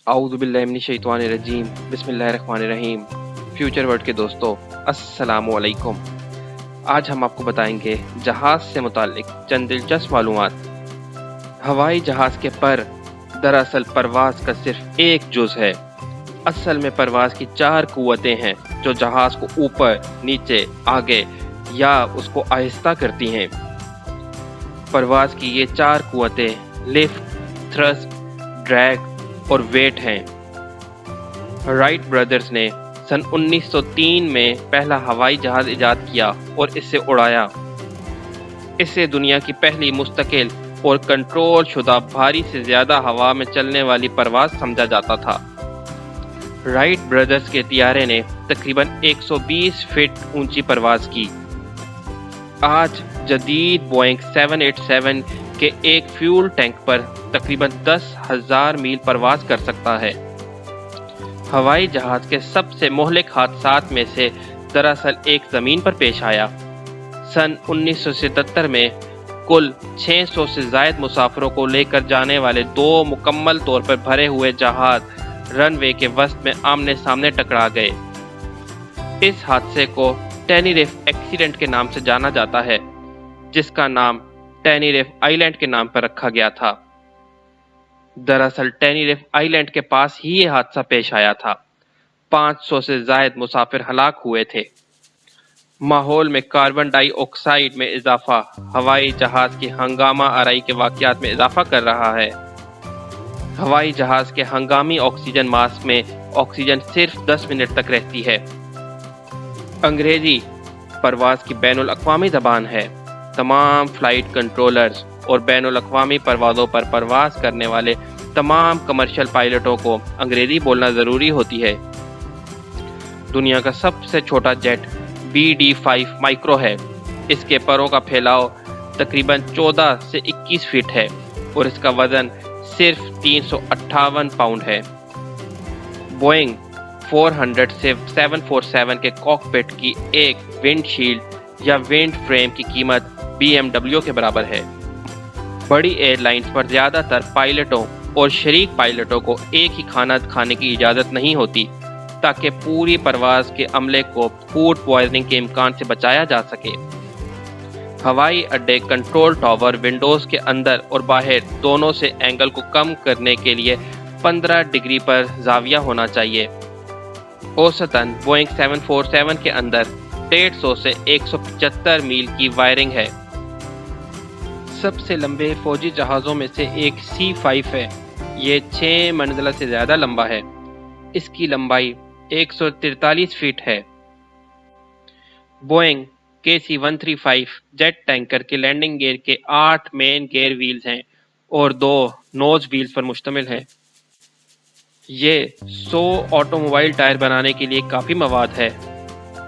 आऊज़ु बिल्लाहि मिनश शैतानिर रजीम, बिस्मिल्लाहिर रहमानिर रहीम। Future world के दोस्तों, अस्सलामु अलैकुम। आज हम आपको बताएंगे जहाज से मुताल्लिक चंद दिलचस्प मालूमात। हवाई जहाज के पर दरअसल परवाज का सिर्फ एक जुज है। असल में परवाज की 4 कुव्वतें हैं जो जहाज को ऊपर, नीचे, आगे या उसको आहिस्ता करती हैं। परवाज की ये 4 कुव्वतें लिफ्ट, थ्रस्ट, ड्रैग और वेट हैं। राइट ब्रदर्स ने सन 1903 में पहला हवाई जहाज इजाद किया और इसे उड़ाया। इसे दुनिया की पहली मुस्तकिल और कंट्रोल शुदा भारी से ज्यादा हवा में चलने वाली परवाज समझा जाता था। राइट ब्रदर्स के तियारे ने तकरीबन 120 फीट ऊंची परवाज की। आज जदीद बोइंग 787 के एक फ्यूल टैंक पर तकरीबन 10,000 मील परवाज कर सकता है। हवाई जहाज के सबसे मोहलिक हादसात में से दरअसल एक ज़मीन पर पेश आया। सन 1977 में कुल 600 से ज़ायद मुसाफिरों को लेकर जाने वाले 2 मुकम्मल तौर पर भरे हुए जहाज रनवे के वस्त में आमने सामने टकरा गए। इस हादसे को टेनेरिफ एक्सीडेंट के नाम से जाना जाता है, जिसका नाम टेनेरिफ आइलैंड के नाम पर रखा गया था। दरअसल टेनेरिफ आइलैंड के पास ही ये हादसा पेश आया था। 500 से ज़ायद मुसाफिर हलाक हुए थे। माहौल में कार्बन डाइऑक्साइड में इजाफा हवाई जहाज की हंगामा आराई के वाक़यात में इजाफा कर रहा है। हवाई जहाज के हंगामी ऑक्सीजन मास्क में ऑक्सीजन सिर्फ 10 मिनट तक रहती है। अंग्रेजी परवाज की बैनुल अक़वामी ज़बान है। तमाम फ़्लाइट कंट्रोलर्स और बैनुल अक़वामी परवाज़ों पर परवाज करने वाले तमाम कमर्शियल पायलटों को अंग्रेज़ी बोलना ज़रूरी होती है। दुनिया का सबसे छोटा जेट BD-5 माइक्रो है। इसके परों का फैलाव तकरीबन 14 से 21 फीट है और इसका वज़न सिर्फ 358 पाउंड है। बोइंग 400 से 747 के कॉकपिट की एक विंडशील्ड या विंड फ्रेम की कीमत BMW के बराबर है। बड़ी एयरलाइंस पर ज़्यादातर पायलटों और शरीक पायलटों को एक ही खाना खाने की इजाज़त नहीं होती, ताकि पूरी परवाज के अमले को फूड पॉइजनिंग के इम्कान से बचाया जा सके। हवाई अड्डे कंट्रोल टावर विंडोज़ के अंदर और बाहर दोनों से एंगल को कम करने के लिए 15 डिग्री पर जाविया होना चाहिए। औसतन बोइंग 747 के अंदर 150 से 175 मील की वायरिंग है। सबसे लंबे फौजी जहाज़ों में से एक C-5 है। ये 6 मंजिला से ज़्यादा लंबा है। इसकी लंबाई 143 फीट है। बोइंग KC-135 जेट टैंकर के लैंडिंग गियर के 8 मेन गियर व्हील्स हैं और 2 नोज व्हील्स पर मुश्तमिल है। ये 100 ऑटोमोबाइल टायर बनाने के लिए काफ़ी मवाद है।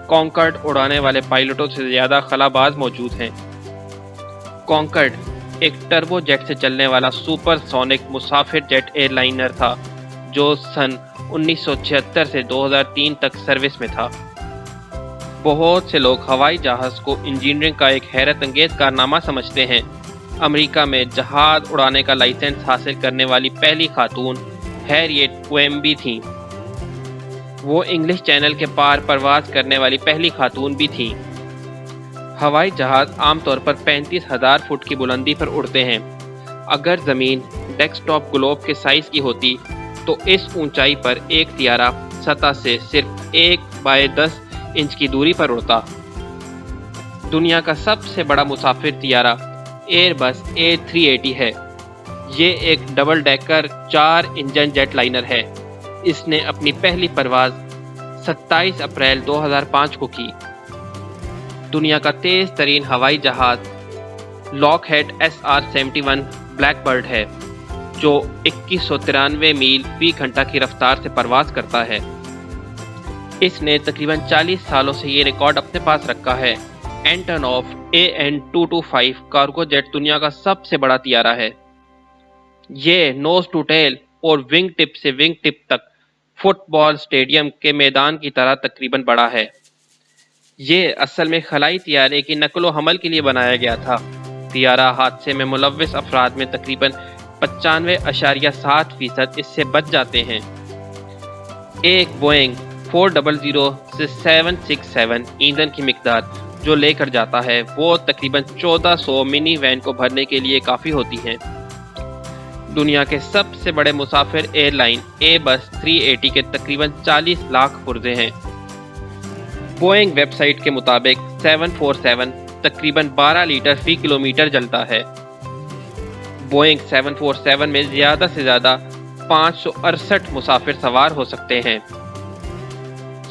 कॉन्कॉर्ड उड़ाने वाले पायलटों से ज़्यादा खलाबाज मौजूद हैं। कॉन्कॉर्ड एक टर्बो जेट से चलने वाला सुपरसोनिक मुसाफिर जेट एयरलाइनर था जो सन 1976 से 2003 तक सर्विस में था। बहुत से लोग हवाई जहाज़ को इंजीनियरिंग का एक हैरत अंगेज कारनामा समझते हैं। अमेरिका में जहाज़ उड़ाने का लाइसेंस हासिल करने वाली पहली खातून हैरियट क्वेम्बी थीं। वो इंग्लिश चैनल के पार परवाज करने वाली पहली खातून भी थीं। हवाई जहाज़ आमतौर पर 35,000 फुट की बुलंदी पर उड़ते हैं। अगर ज़मीन डेस्कटॉप ग्लोब के साइज़ की होती तो इस ऊंचाई पर एक तियारा सतह से सिर्फ 1/10 इंच की दूरी पर उड़ता। दुनिया का सबसे बड़ा मुसाफिर तियारा एयरबस A380 है। ये एक double decker 4 engine jet liner है। इसने अपनी पहली परवाज 27 अप्रैल 2005 को की। दुनिया का तेज़ तरीन हवाई जहाज़ लॉकहेड SR-71 ब्लैकबर्ड है, जो 2193 मील फी घंटा की रफ्तार से परवाज करता है। इसने तकरीबन 40 सालों से ये रिकॉर्ड अपने पास रखा है। एंटोनोव AN-225 कार्गो जेट दुनिया का सबसे बड़ा तियारा है। ये नोज टू टेल और विंग टिप से विंग टिप तक फुटबॉल स्टेडियम के मैदान की तरह तकरीबन बड़ा है। ये असल में खलाई तियारे की नकलो हमल के लिए बनाया गया था। तियारा हादसे में मुलव्विस अफराद में तकरीबन 95.7% इससे बच जाते हैं। एक बोइंग 400 से 767 ईंधन की मिकदार जो लेकर जाता है वो तकरीबन 1400 मिनी वैन को भरने के लिए काफ़ी होती है। दुनिया के सबसे बड़े मुसाफिर एयरलाइन एयरबस 380 के तकरीबन 40 लाख पुर्जे हैं। बोइंग वेबसाइट के मुताबिक 747 तकरीबन 12 लीटर फी किलोमीटर जलता है। बोइंग 747 में ज़्यादा से ज़्यादा 568 मुसाफिर सवार हो सकते हैं।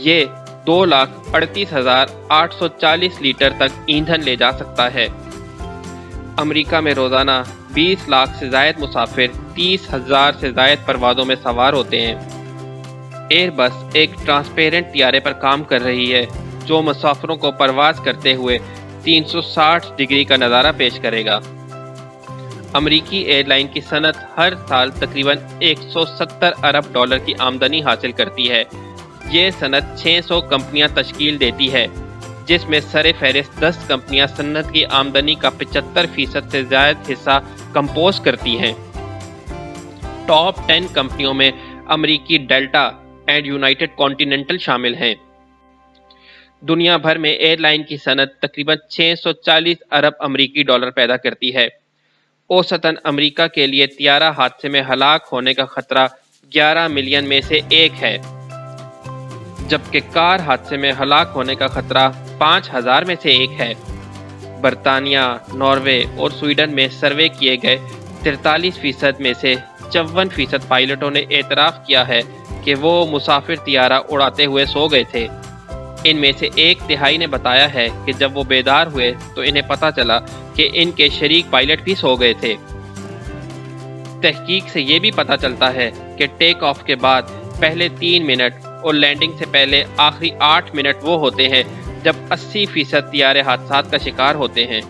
ये 2,38,840 लीटर तक ईंधन ले जा सकता है। अमेरिका में रोज़ाना 20 लाख से ज़ायद मुसाफिर 30,000 से ज़ायद परवाज़ों में सवार होते हैं। एयरबस एक ट्रांसपेरेंट तियारे पर काम कर रही है जो मुसाफिरों को परवाज़ करते हुए 360 डिग्री का नज़ारा पेश करेगा। अमेरिकी एयरलाइन की सनत हर साल तकरीबन 170 अरब डॉलर की आमदनी हासिल करती है। ये सनत 600 कंपनियां तश्कील देती है, जिसमें सरे फहरिस्त 10 कंपनियां सनत की आमदनी का 75% से ज़्यादा हिस्सा कंपोज करती हैं। टॉप 10 कंपनियों में अमेरिकी डेल्टा एंड यूनाइटेड कॉन्टिनेंटल शामिल हैं। दुनिया भर में एयरलाइन की सनत तकरीबन 640 अरब अमेरिकी डॉलर पैदा करती है। औसतन अमेरिका के लिए तियारा हादसे में हलाक होने का खतरा 11 मिलियन में से एक है, जबकि कार हादसे में हलाक होने का खतरा 5,000 में से एक है। बरतानिया, नॉर्वे और स्वीडन में सर्वे किए गए 43% में से 54% पायलटों ने एतराफ़ किया है कि वो मुसाफिर तियारा उड़ाते हुए सो गए थे। इनमें से 1/3 ने बताया है कि जब वो बेदार हुए तो इन्हें पता चला कि इनके शरीक पायलट भी सो गए थे। तहकीक से ये भी पता चलता है कि टेक ऑफ के बाद पहले 3 मिनट और लैंडिंग से पहले आखिरी 8 मिनट वो होते हैं जब 80% तियारे हादसात का शिकार होते हैं।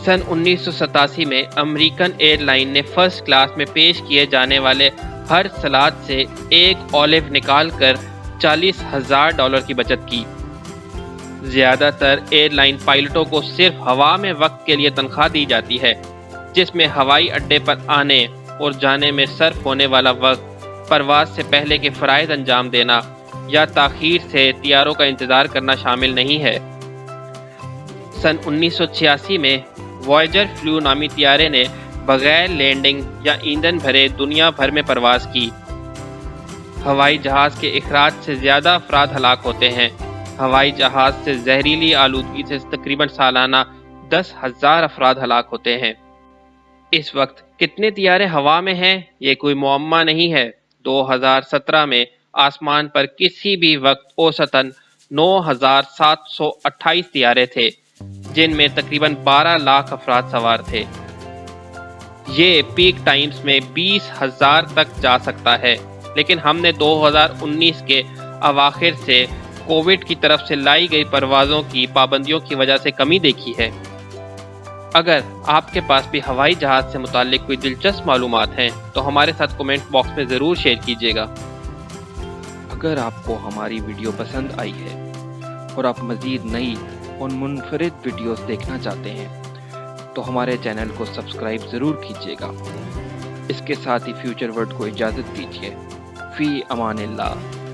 सन 1987 में अमेरिकन एयरलाइन ने फर्स्ट क्लास में पेश किए जाने वाले हर सलाद से एक ऑलिव निकाल कर $40,000 की बचत की। ज़्यादातर एयरलाइन पायलटों को सिर्फ हवा में वक्त के लिए तनख्वाह दी जाती है, जिसमें हवाई अड्डे पर आने और जाने में सर्फ होने वाला वक्त, परवाज़ से पहले के फ़राइज़ अंजाम देना या ताख़ीर से तियारों का इंतज़ार करना शामिल नहीं है। सन 1986 में वॉयेजर फ्लू नामी तियारे ने बग़ैर लैंडिंग या ईंधन भरे दुनिया भर में परवाज़ की। हवाई जहाज़ के इखराज से ज़्यादा अफराद हलाक होते हैं। हवाई जहाज़ से जहरीली आलूदगी से तकरीबन सालाना 10,000 अफराद हलाक होते हैं। इस वक्त कितने तियारे हवा में हैं ये कोई मुअम्मा नहीं है। 2017 में आसमान पर किसी भी वक्त औसतन 9,728 तियारे थे, जिनमें तकरीबन 12 लाख अफराद सवार थे। ये पीक टाइम्स में 20,000 तक जा सकता है, लेकिन हमने 2019 के अवाखिर से कोविड की तरफ से लाई गई परवाज़ों की पाबंदियों की वजह से कमी देखी है। अगर आपके पास भी हवाई जहाज़ से मुताल्लिक कोई दिलचस्प मालूमात हैं तो हमारे साथ कमेंट बॉक्स में ज़रूर शेयर कीजिएगा। अगर आपको हमारी वीडियो पसंद आई है और आप मज़ीद नई और मुनफरिद वीडियोस देखना चाहते हैं तो हमारे चैनल को सब्सक्राइब ज़रूर कीजिएगा। इसके साथ ही फ्यूचर वर्ड को इजाज़त दीजिए। फ़ी अमानिल्लाह।